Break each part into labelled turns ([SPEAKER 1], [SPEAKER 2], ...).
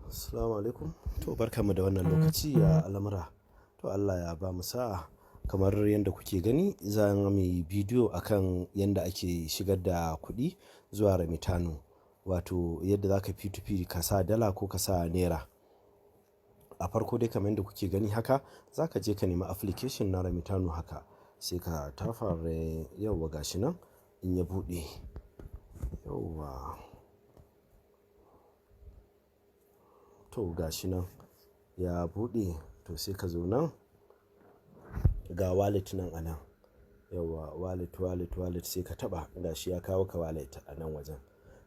[SPEAKER 1] Assalamu alaikum. To barkamu da wannan lokaci ya al'amura. To Allah ya ba mu sa'a. Kamar yadda kuke gani, za mu yi bidiyo akan yadda ake shigar da kuɗi zuwa Remitano. Wato yadda za ka P2P ka sa dala ko ka sa naira. A farko dai kamar yadda kuke gani haka, za ka je ka nemi application na Remitano haka. Sai ka tafa yauwa gashi nan in ya buɗe. Yauwa. To gashi nan ya buɗe, to sai ka zo nan ga wallet nan a nan. Yauwa wallet sai ka taɓa, gashi ya kawo ka wallet a nan wajen.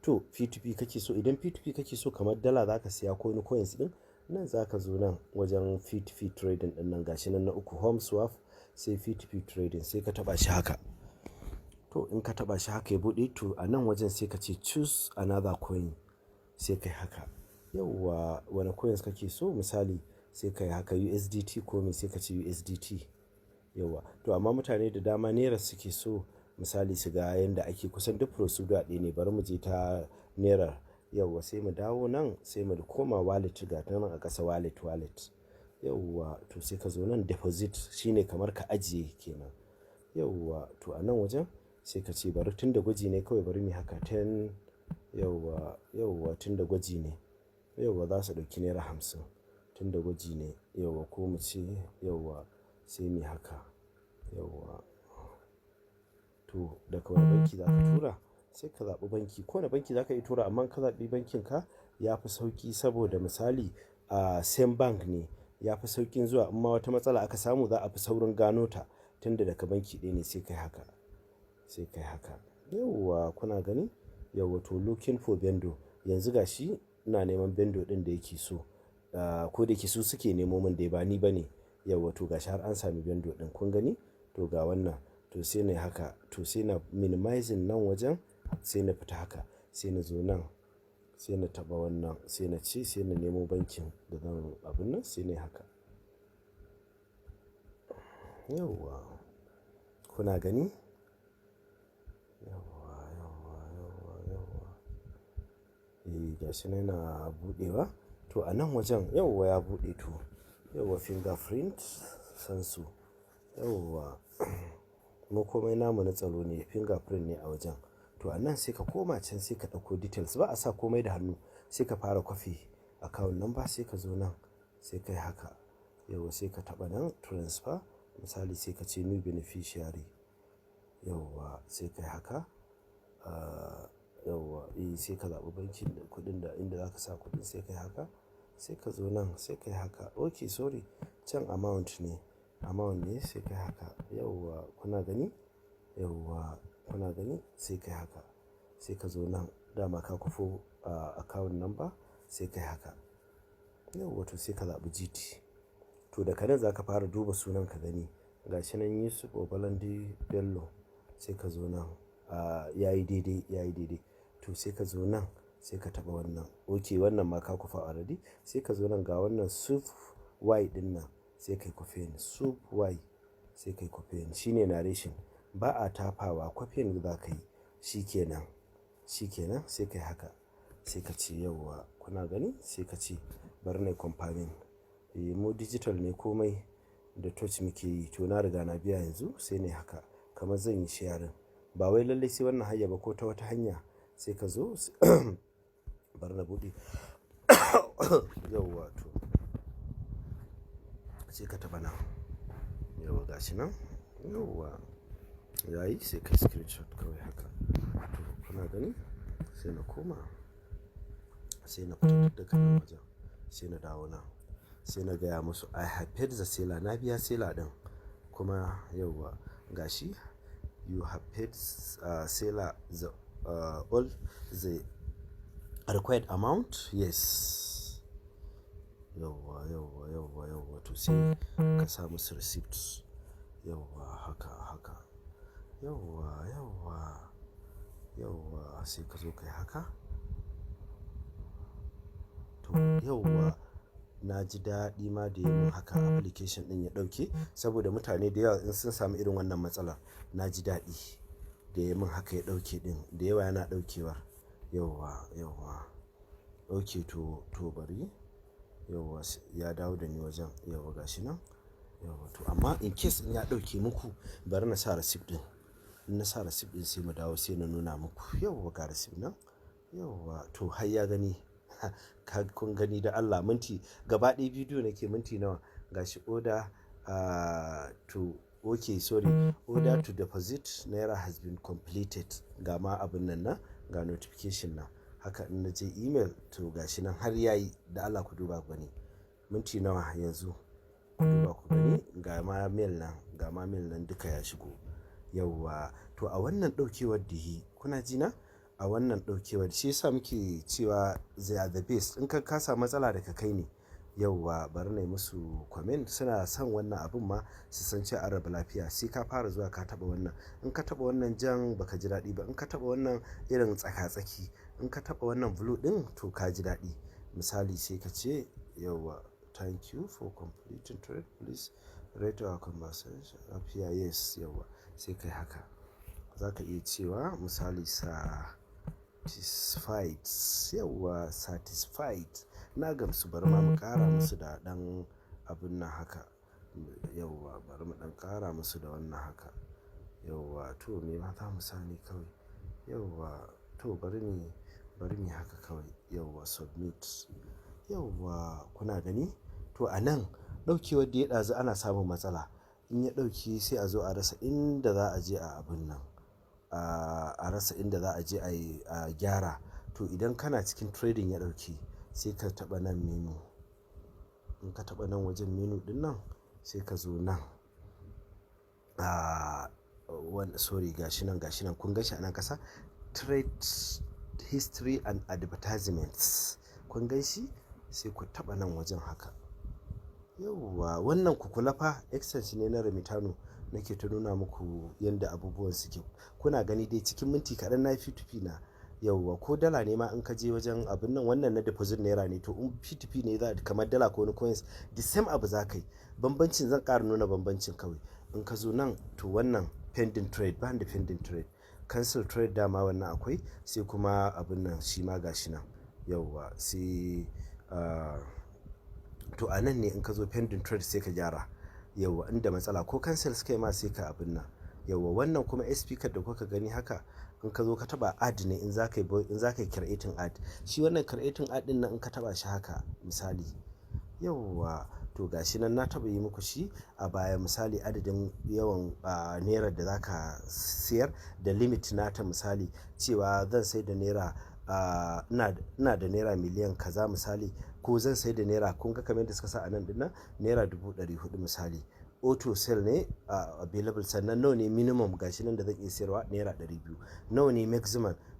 [SPEAKER 1] To P2P kake so, idan P2P kake so kamar dala za ka siya ko wani coins ɗin, nan za ka zo nan wajen P2P trading ɗin nan gashi nan na uku home swap sai P2P trading sai ka taɓa shi haka. To in ka taɓa shi haka ya buɗe, to a nan wajen sai ka ce choose another coin sai kai haka. Yauwa wani coins kake so, misali sai kai haka USDT ko me sai ka ce USDT. Yauwa to amma mutane da dama naira suke so, misali su ga yanda ake, kusan duk procedure ɗaya ne. Bari mu je ta naira. Yauwa sai mu dawo nan sai mu koma wallet, ga ta nan a ƙasa wallet. Yauwa to sai ka zo nan deposit, shine kamar ka ajiye kenan. Yauwa to a nan wajen sai ka ce bari tun da gwaji ne kawai, bari mu haka 10. Yauwa tun da gwaji ne. Yauwa za su ɗauki naira 50 tun da gwaji ne. Yauwa ko mu ce yauwa sai mu haka. Yauwa to daga wani banki za ka tura, sai ka zaɓi banki. Ko wani banki za ka yi tura, amma ka zaɓi bankin ka ya fi sauƙi, saboda misali a same bank ne ya fi sauƙin zuwa. Amma wata matsala aka samu za a fi saurin gano ta, tunda daga banki ɗaya ne. Sai kai haka. Yauwa kuna gani. Yauwa to looking for vendor. Yanzu gashi ina neman vendor ɗin da yake so. Ko da yake su suke nemo min dai ba ni ba ne. Yauwa to gashi har an sami vendor ɗin, kun gani. To ga wannan, to sai na haka, to sai na minimizing nan wajen, sai na fita haka, sai na zo nan, sai na taɓa wannan, sai na ce sai na nemo bankin da zan abin nan, sai na haka. Yauwa kuna gani. Yauwa gashi nan na buɗewa. To a nan wajen yauwa ya buɗe. To yauwa fingerprint sansu. Yauwa mu komai namu na tsaro ne, fingerprint ne a wajen. To a nan sai ka koma can sai ka ɗauko details, ba a sa komai da hannu. Sai ka fara kwafi account number, sai ka zo nan sai kai haka. Yauwa sai ka taɓa nan transfer, misali sai ka ce new beneficiary. Yauwa sai kai haka. Yauwa sai ka zaɓi bankin da kuɗin da inda za ka sa kuɗin, sai kai haka. Sai ka zo nan sai kai haka. Okay sorry, can amount ne sai kai haka. Yauwa kuna gani. Yauwa kuna gani, sai kai haka. Sai ka zo nan, dama ka kufo account number, sai kai haka. Yauwa to sai ka zaɓi GT. To daga nan za ka fara duba sunan ka gani. Gashi nan Yusuf Obalande Bello. Sai ka zo nan. Yayi daidai. To sai ka zo nan sai ka taɓa wannan. Okay wannan ma ka kufa already. Sai ka zo nan ga wannan soup Y ɗin nan, sai kai kwafen soup Y, sai kai kwafen. Shine narration, ba a tafawa, kwafen za ka yi. Shikenan sai kai haka. Sai ka ce yauwa kuna gani, sai ka ce bari na confirming. Mu digital ne komai da touch muke yi. To na riga na biya yanzu, sai ne haka kamar zan yi sharing. Ba wai lallai sai wannan hanya ba, ko ta wata hanya sai ka zo bari na buɗe. Yauwa to sai ka taɓa nan. Yauwa gashi nan. Yauwa yayi, sai kai screenshot kawai haka. To kuna gani, sai na koma, sai na fita daga nan wajen, sai na dawo nan, sai na gaya musu I have paid the seller, na biya seller ɗin. Kuma yauwa gashi you have paid seller all the required amount. Yes. Yauwa to sai ka sa musu receipt. Yauwa haka. Yauwa sai ka zo kai haka. To yauwa na ji daɗi ma da yin haka application ɗin ya ɗauke, saboda mutane da yawa in sun samu irin wannan matsala, na ji daɗi da ya min haka ya ɗauke ɗin, da yawa yana ɗaukewa. Yauwa ok to bari, yauwa ya dawo da ni wajen, yauwa gashi nan, yauwa to amma in case in ya ɗauke muku bari na sa receipt din, in na sa receipt din sai mu dawo sai na nuna muku, yauwa ga receipt nan, yauwa to har ya gani kun gani da Allah minti gaba ɗaya bidiyo nake minti nawa gashi order to okay sorry order to deposit naira has been completed, ga ma abin nan na ga notification nan haka in na je email to gashi nan har yayi, da Allah ku duba ku gani minti nawa yanzu, ku duba ku gani ga ma mail nan duka ya shigo, yauwa to a wannan daukewar da yi kuna ji na, a wannan daukewar shi yasa muke cewa they are the best, in ka kasa matsala da ka kai ne, yauwa bari na yi musu comment, suna son wannan abin ma su san cewa an raba lafiya, sai ka fara zuwa ka taba wannan, in ka taba wannan jan baka ji daɗi ba, in ka taba wannan irin tsaka-tsaki, in ka taba wannan blue din to ka ji daɗi, misali sai ka ce yauwa thank you for completing trade, please rate our conversation up here, yes, yauwa sai kai haka, za ka iya cewa misali satisfied, yauwa satisfied, na gamsu, bari ma mu kara musu da dan abin nan haka, yauwa bari mu dan kara musu da wannan haka, yauwa to me ma za mu sani kawai, yauwa to bari mu haka kawai, yauwa submit, yauwa kuna gani to a nan daukewar da ya ɗazu ana samun matsala, in ya dauke sai a zo a rasa inda za a je a abin nan, a rasa inda za a je a gyara, to idan kana cikin trading ya dauke sai ka taba nan menu, in ka taba nan wajen menu din nan sai ka zo nan sorry gashi nan kun gashi a nan kasa trade history and advertisements, kun gan shi sai ku taba nan wajen haka, yauwa wannan ku kula fa exchange ne na Remitano, nake ta nuna muku yanda abubuwan suke, kuna gani dai cikin minti kaɗan na P2P na, yauwa ko dala ne ma in ka je wajen abin nan wannan na deposit naira ne, to in P2P ne za kamar dala ko wani coins the same abu za ka yi, bambancin zan ƙara nuna bambancin kawai, in ka zo nan to wannan pending trade, ba da pending trade, cancel trade dama wannan akwai, sai kuma abin nan shi ma gashi nan, yauwa sai to a nan ne in ka zo pending trade sai ka gyara, yauwa inda matsala ko cancel suka yi ma sai ka abin nan, yauwa wannan kuma speaker da kuka gani haka, in ka zo ka taba add ne in za ka yi creating ad, shi wannan creating ad din nan in ka taba shi haka misali, yauwa to gashi nan na taba yi muku shi a baya, misali adadin yawan naira da za ka siyar da limit nata, misali cewa zan sai da naira ina da naira miliyan kaza misali, ko zan sai da naira, kun ga kamar da suka sa a nan dinnan naira 400 misali, auto sale ne available, sannan nawa ne minimum gashi nan da zan iya sayarwa naira 200, nawa ne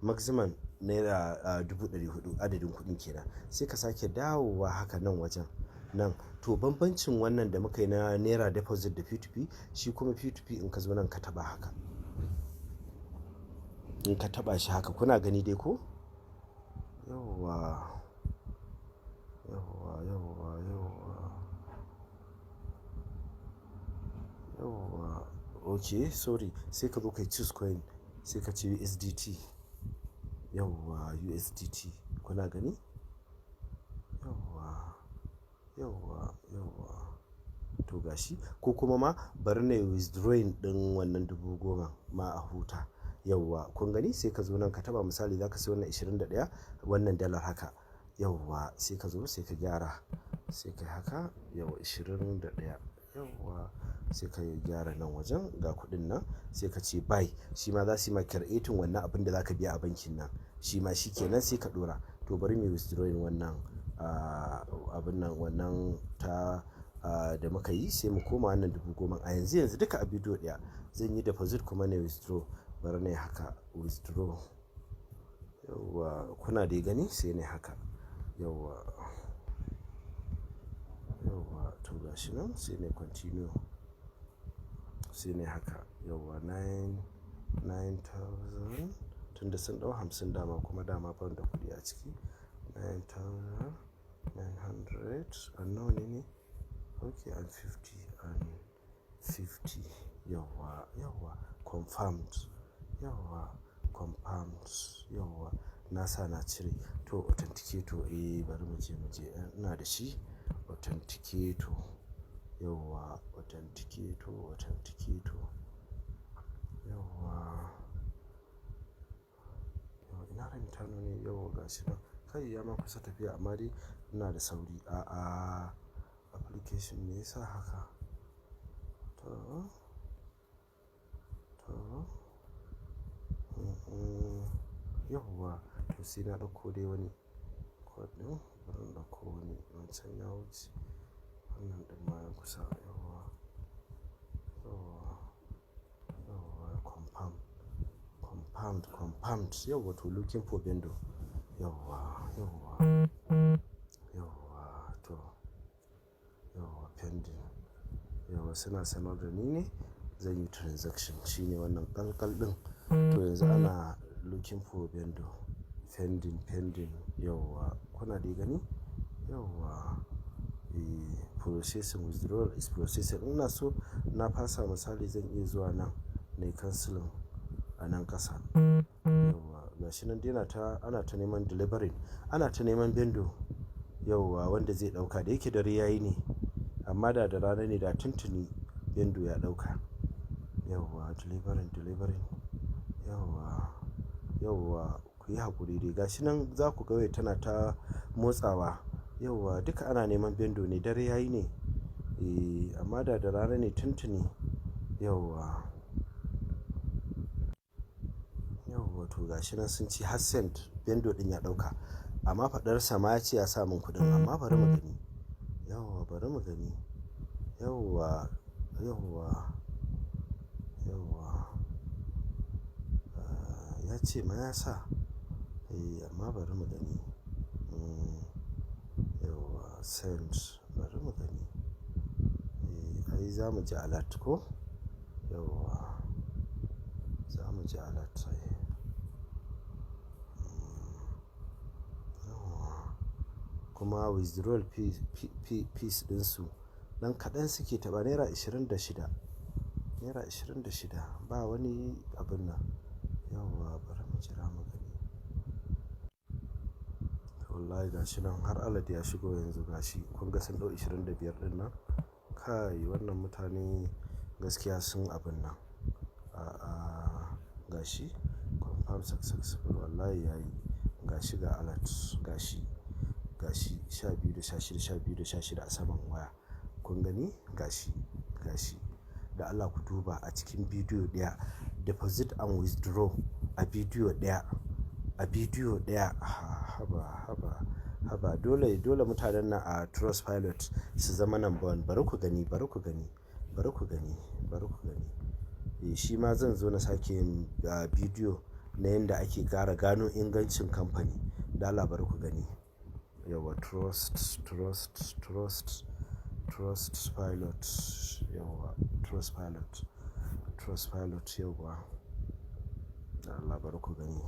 [SPEAKER 1] maximum naira 400 adadin kuɗin kenan, sai ka sake dawowa haka nan wajen nan, to bambancin wannan da muka yi na naira deposit da P2P, shi kuma P2P in ka zo nan ka taba haka, in ka taba shi haka kuna gani dai ko, yauwa ok sorry sai ka zo kai choose coin sai ka ce USDT, yauwa USDT kuna gani, yauwa to gashi, ko kuma ma bari na withdrawing din wannan 10,000 ma a huta, yauwa kun gani sai ka zo nan ka taba misali za ka sai wannan 21 wannan dalar haka, yauwa sai ka zo sai ka gyara sai ka haka, yauwa 21, yauwa sai ka gyara nan wajen ga kudin nan sai ka ce buy, shi ma za su yi ma creating wannan abin da za ka biya a bankin nan, shi ma shi kenan sai ka dora, to bari mu withdrawing wannan abin nan wannan ta da muka yi, sai mu koma wannan 10,000 a yanzu duka a bidiyo daya zan yi deposit kuma na withdraw, bari ne haka withdraw, yauwa kuna da gani sai ne haka, yauwa to gashi nan sai ne continue, sai ne haka, yauwa 9,000 tunda sun dau 50 dama kuma dama ban da kudi a ciki, 9,900 and nawa ne okay and 50 yauwa confirmed, yauwa na sa na cire. To authenticator bari mu je ina da shi authenticator. Yawwa authenticator yawwa ina Remitano ne. Yawwa gashi nan kai ya ma kusa tafiya amma dai ina da sauri. Application me yasa haka? To yawwa to sai na ɗauko dai wani code ɗin. Bari in ɗauko wani wancan ya wuce, wannan ɗin ma ya kusa. Yawwa confirmed. Yawwa to looking for vendor. Yawwa to yawwa pending. Yawwa suna sanar da ni ne zan yi transaction, shine wannan kalkal ɗin. To yanzu ana looking for vendor, pending. Yawwa kuna dai gani? Yawwa processing, withdrawal is processing. Ina so na fasa misali zan iya zuwa nan nayi cancelling a nan ƙasa. Yawwa gashi nan dai ana ta neman delivering, ana ta neman vendor. Yawwa wanda zai ɗauka da yake dare yayi ne, amma da rana ne da tuntuni vendor ya ɗauka. Yawwa delivering. Yawwa ku yi haƙuri dai gashi nan za ku ga wai tana ta motsawa. Yawwa duka ana neman vendor ne, dare yayi ne. Amma da rana ne tuntuni. Yawwa to gashi nan sun ce har sent vendor ɗin ya ɗauka, amma faɗarsa ma ya ce ya sa min kuɗin, amma bari mu gani. Yawwa ya ce ma ya sa, amma bari mu gani. Yawwa sent, bari mu gani. Ai za mu ji alert ko? Yawwa za mu ji alert. Kuma withdrawal fees ɗinsu dan kaɗan suke taɓa naira 26. Ba wani abin nan. Yawwa bari mu jira mu gani. Wallahi gashi nan har alert ya shigo yanzu gashi. Kun ga sun ɗau 25 ɗin nan. Kai wannan mutane gaskiya sun abin nan. Gashi confirm successful wallahi yayi. Gashi ga alert gashi 12:16 a saman waya. Kun gani? Gashi da Allah ku duba a cikin bidiyo ɗaya deposit and withdraw a bidiyo ɗaya. Haba dole mutanen nan a Trustpilot su zama number one. Bari ku gani. Shi ma zan zo na sake yin bidiyo na yanda ake gano ingancin kamfani. Da Allah bari ku gani. Yawwa Trustpilot. Yawwa Trustpilot yawwa. Da Allah bari ku gani.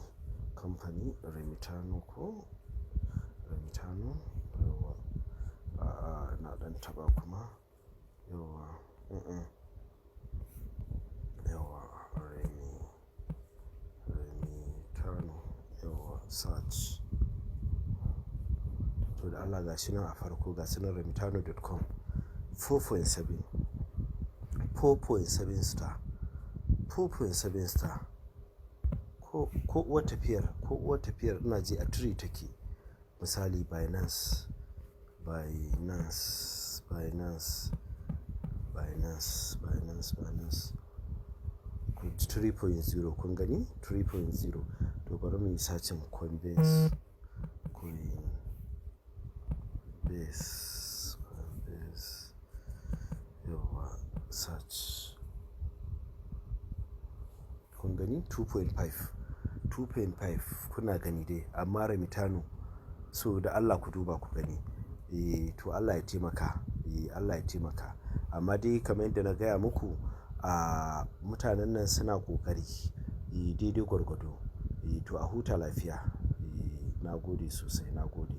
[SPEAKER 1] Kamfani Remitano ko? Remitano yawwa. Na ɗan taɓa kuma. Yawwa. Yawwa Remitano yawwa search. To da Allah gashi nan a farko ga sunan remitano.com 4.7 star. ko uwar tafiyar ina ji a 3 take. Misali Binance 3.0 kun gani 3.0. To bari mu yi sacin Coinbase yawwa search. Kun gani 2.5 kuna gani dai, amma Remitano. So da Allah ku duba ku gani. To Allah ya taimaka. Amma dai kamar yadda na gaya muku mutanen nan suna ƙoƙari daidai gwargwado. To a huta lafiya. Na gode sosai, na gode.